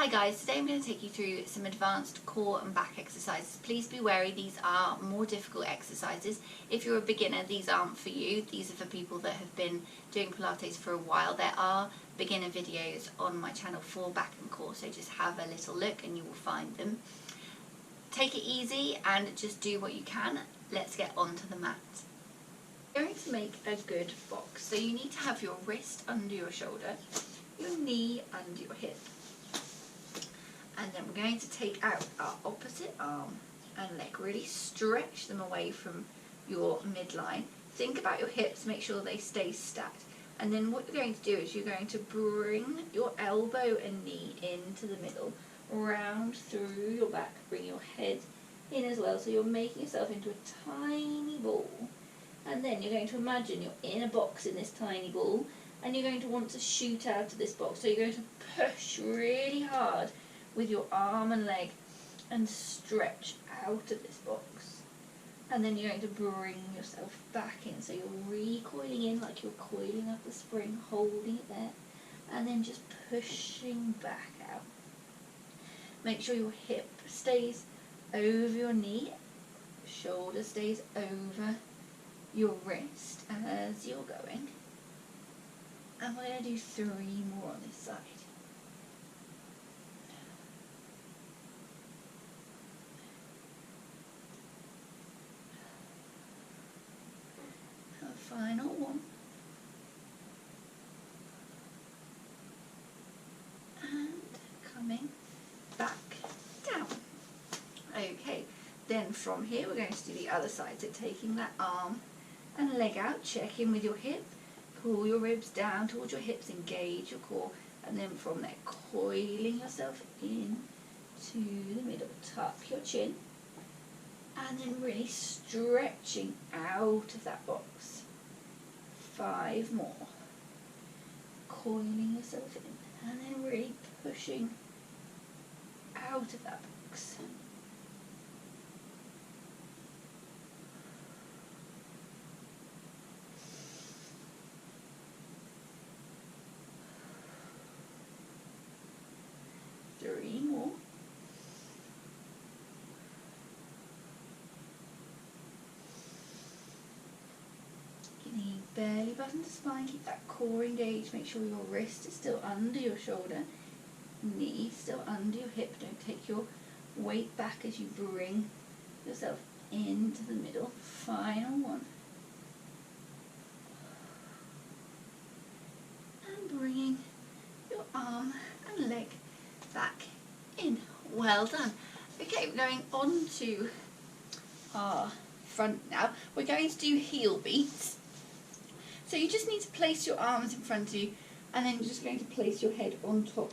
guys, today I'm going to take you through some advanced core and back exercises. Please be wary, these are more difficult exercises. If you're a beginner, these aren't for you. These are for people that have been doing Pilates for a while. There are beginner videos on my channel for back and core, so just have a little look and you will find them. Take it easy and just do what you can. Let's get onto the mat. You're going to make a good box. So you need to have your wrist under your shoulder, your knee under your hip. And then we're going to take out our opposite arm and leg. Really stretch them away from your midline. Think about your hips, make sure they stay stacked. And then what you're going to do is you're going to bring your elbow and knee into the middle, round through your back, bring your head in as well. So you're making yourself into a tiny ball. And then you're going to imagine you're in a box in this tiny ball and you're going to want to shoot out of this box. So you're going to push really hard with your arm and leg and stretch out of this box, and then you're going to bring yourself back in, so you're recoiling in like you're coiling up the spring, holding it there, and then just pushing back out. Make sure your hip stays over your knee, shoulder stays over your wrist as you're going, and we're going to do 3 more on this side. Final one. And coming back down. Okay, then from here we're going to do the other side. So taking that arm and leg out, check in with your hip, pull your ribs down towards your hips, engage your core, and then from there coiling yourself in to the middle. Tuck your chin, and then really stretching out of that box. 5 more. Coiling yourself in and then really pushing out of that box. Three more. Belly button to spine, keep that core engaged, make sure your wrist is still under your shoulder, knee still under your hip, don't take your weight back as you bring yourself into the middle. Final one. And bringing your arm and leg back in. Well done. Okay, we're going on to our front now. We're going to do heel beats. So you just need to place your arms in front of you, and then you're just going to place your head on top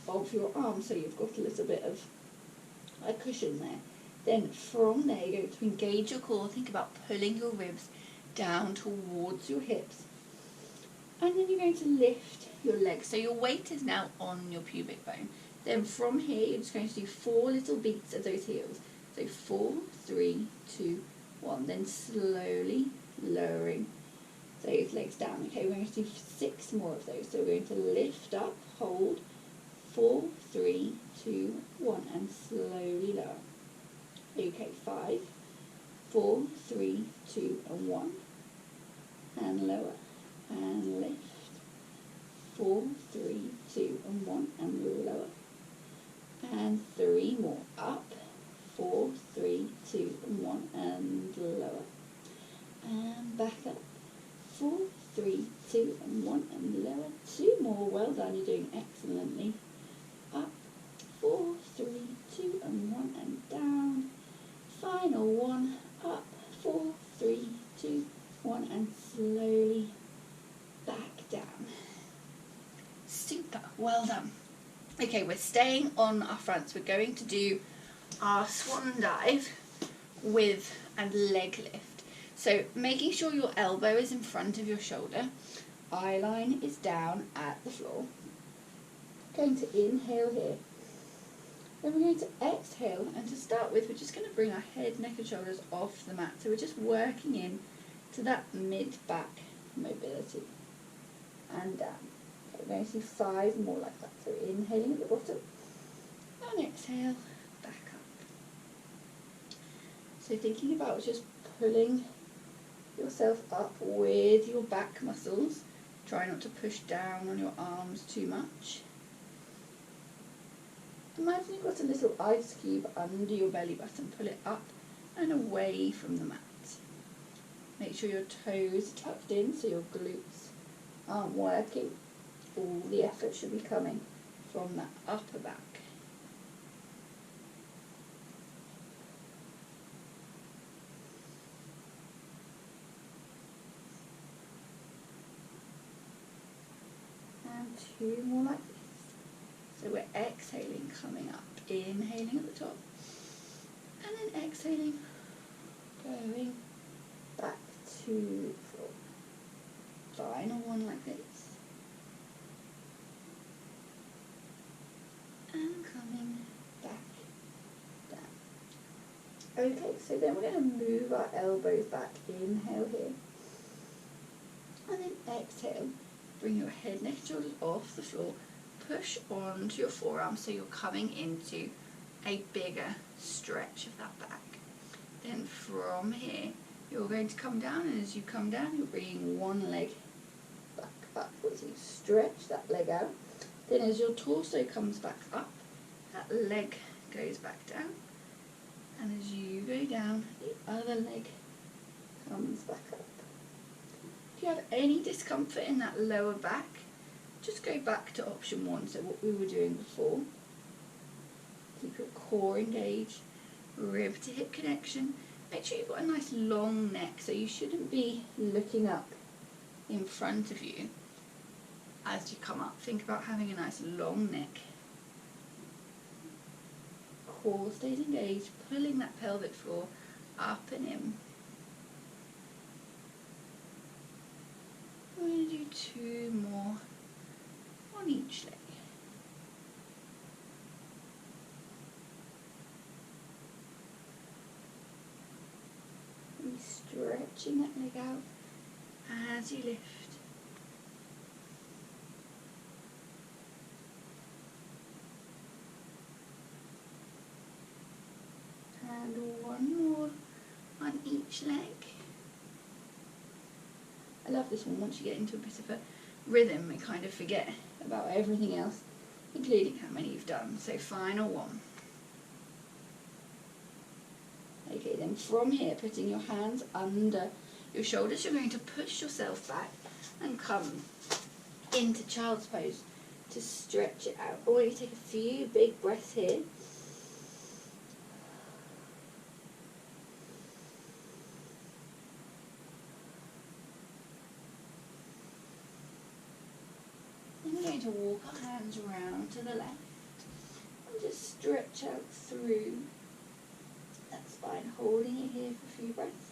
of your arm, so you've got a little bit of a cushion there. Then from there you're going to engage your core, think about pulling your ribs down towards your hips. And then you're going to lift your legs, so your weight is now on your pubic bone. Then from here you're just going to do 4 little beats of those heels. So 4, 3, 2, 1, then slowly lowering those legs down. Okay, we're going to do 6 more of those. So we're going to lift up, hold, 4, 3, 2, 1, and slowly lower. Okay, 5, 4, 3, 2, and 1, and lower, and lift, 4, 3, 2, and 1, and lower, and 3 more, up, 4, 3, 2, and 1, and lower, and back up, 4, 3, 2, and 1, and lower. 2 more. Well done. You're doing excellently. Up. 4, 3, 2, and 1, and down. Final one. Up. 4, 3, 2, 1, and slowly back down. Super. Well done. Okay, we're staying on our fronts. We're going to do our swan dive with and leg lift. So making sure your elbow is in front of your shoulder, eye line is down at the floor. Going to inhale here. Then we're going to exhale, and to start with we're just going to bring our head, neck and shoulders off the mat. So we're just working in to that mid-back mobility and down. Okay, we're going to do 5 more like that. So inhaling at the bottom, and exhale, back up. So thinking about just pulling yourself up with your back muscles. Try not to push down on your arms too much. Imagine you've got a little ice cube under your belly button. Pull it up and away from the mat. Make sure your toes are tucked in so your glutes aren't working. All the effort should be coming from that upper back. And 2 more like this. So we're exhaling, coming up, inhaling at the top, and then exhaling, going back to the floor. Final one like this. And coming back down. Okay, so then we're going to move our elbows back. Inhale here. And then exhale. Bring your head, neck, and shoulders off the floor. Push onto your forearm so you're coming into a bigger stretch of that back. Then from here, you're going to come down, and as you come down, you're bringing one leg back upwards. You stretch that leg out. Then as your torso comes back up, that leg goes back down. And as you go down, the other leg comes back up. If you have any discomfort in that lower back, just go back to option 1, so what we were doing before. Keep your core engaged, rib to hip connection. Make sure you've got a nice long neck, so you shouldn't be looking up in front of you as you come up. Think about having a nice long neck. Core stays engaged, pulling that pelvic floor up and in. We're going to do 2 more on each leg. Stretching that leg out as you lift. And 1 more on each leg. I love this one. Once you get into a bit of a rhythm, you kind of forget about everything else, including how many you've done. So final one. Okay, then from here, putting your hands under your shoulders, you're going to push yourself back and come into child's pose to stretch it out. I want you to take a few big breaths here. Then we're going to walk our hands around to the left and just stretch out through that spine, holding it here for a few breaths.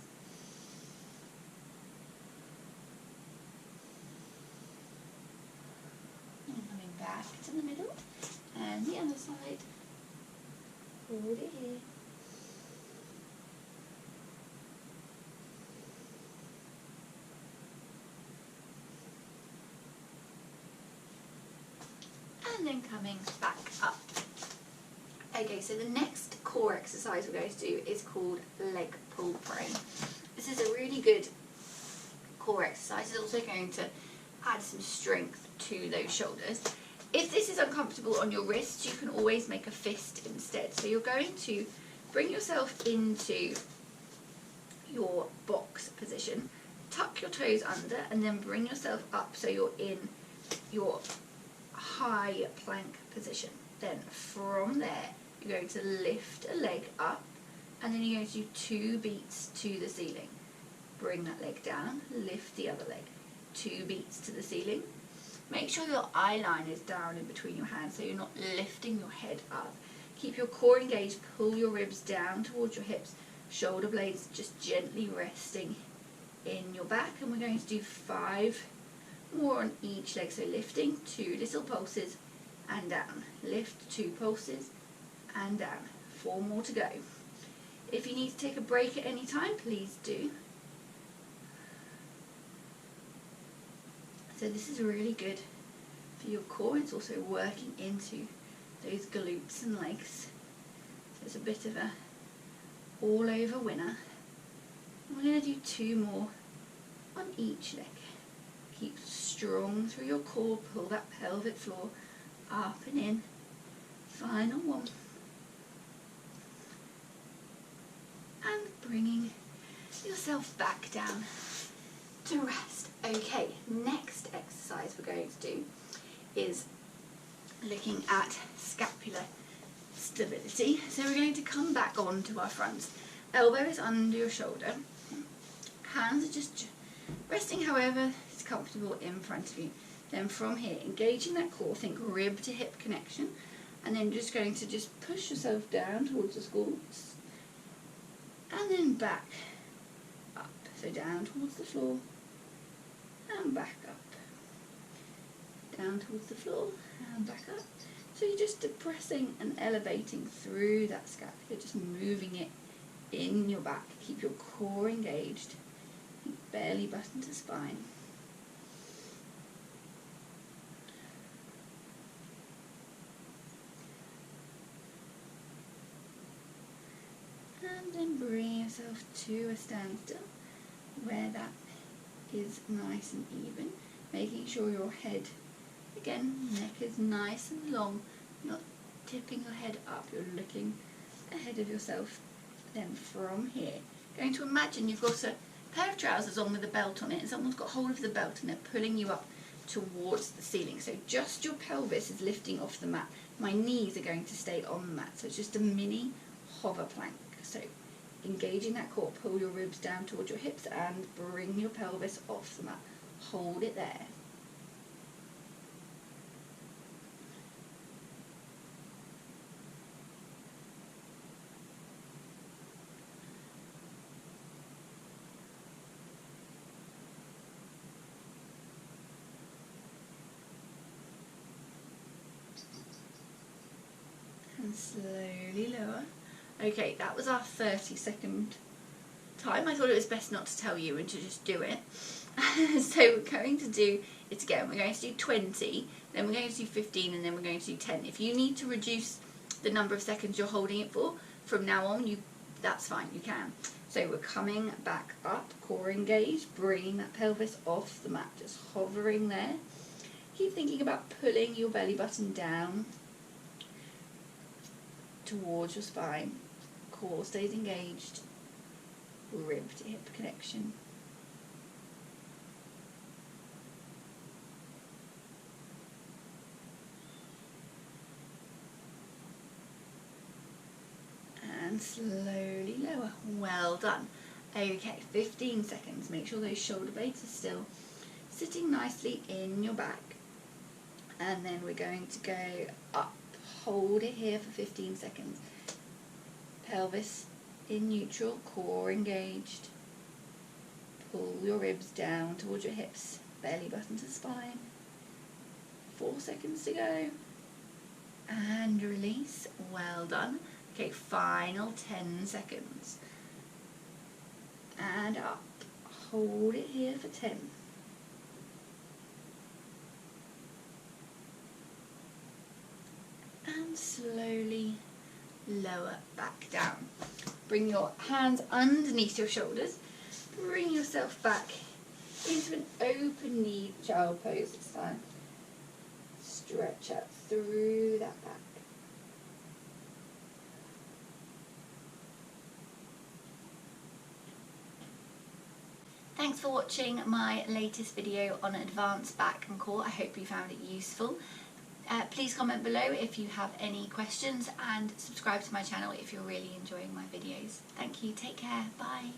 And coming back to the middle, and the other side. Hold it here. And then coming back up. Okay, so the next core exercise we're going to do is called leg pull prone. This is a really good core exercise. It's also going to add some strength to those shoulders. If this is uncomfortable on your wrists, you can always make a fist instead. So you're going to bring yourself into your box position, tuck your toes under, and then bring yourself up so you're in your high plank position. Then from there, you're going to lift a leg up, and then you're going to do 2 beats to the ceiling. Bring that leg down, lift the other leg, 2 beats to the ceiling. Make sure your eye line is down in between your hands so you're not lifting your head up. Keep your core engaged, pull your ribs down towards your hips, shoulder blades just gently resting in your back, and we're going to do 5 more on each leg. So lifting 2 little pulses and down, lift 2 pulses and down, 4 more to go. If you need to take a break at any time, please do. So this is really good for your core. It's also working into those glutes and legs. So it's a bit of a all over winner. And we're going to do 2 more on each leg. Keep strong through your core, pull that pelvic floor up and in. Final one. And bringing yourself back down to rest. Okay, next exercise we're going to do is looking at scapular stability. So we're going to come back onto our fronts. Elbow is under your shoulder. Hands are just resting however is comfortable in front of you. Then from here, engaging that core, think rib to hip connection, and then just going to just push yourself down towards the squats, and then back up. So down towards the floor, and back up. Down towards the floor, and back up. So you're just depressing and elevating through that scapula, just moving it in your back. Keep your core engaged. Belly button to spine. And then bring yourself to a standstill where that is nice and even, making sure your head, again, neck is nice and long, not tipping your head up, you're looking ahead of yourself. Then from here, going to imagine you've got a pair of trousers on with a belt on it, and someone's got hold of the belt and they're pulling you up towards the ceiling. So just your pelvis is lifting off the mat. My knees are going to stay on the mat. So it's just a mini hover plank. So engaging that core, pull your ribs down towards your hips and bring your pelvis off the mat. Hold it there. And slowly lower. Okay, that was our 30-second time. I thought it was best not to tell you and to just do it. So we're going to do it again. We're going to do 20, then we're going to do 15, and then we're going to do 10. If you need to reduce the number of seconds you're holding it for, from now on, that's fine, you can. So we're coming back up, core engaged, bringing that pelvis off the mat, just hovering there. Keep thinking about pulling your belly button down towards your spine. Core stays engaged, rib to hip connection. And slowly lower. Well done. Okay, 15 seconds. Make sure those shoulder blades are still sitting nicely in your back. And then we're going to go up. Hold it here for 15 seconds. Pelvis in neutral, core engaged. Pull your ribs down towards your hips, belly button to spine. 4 seconds to go. And release. Well done. Okay, final 10 seconds. And up. Hold it here for 10. And slowly lower back down. Bring your hands underneath your shoulders. Bring yourself back into an open knee child pose this time. Stretch out through that back. Thanks for watching my latest video on advanced back and core. I hope you found it useful. Please comment below if you have any questions and subscribe to my channel if you're really enjoying my videos. Thank you, take care, bye.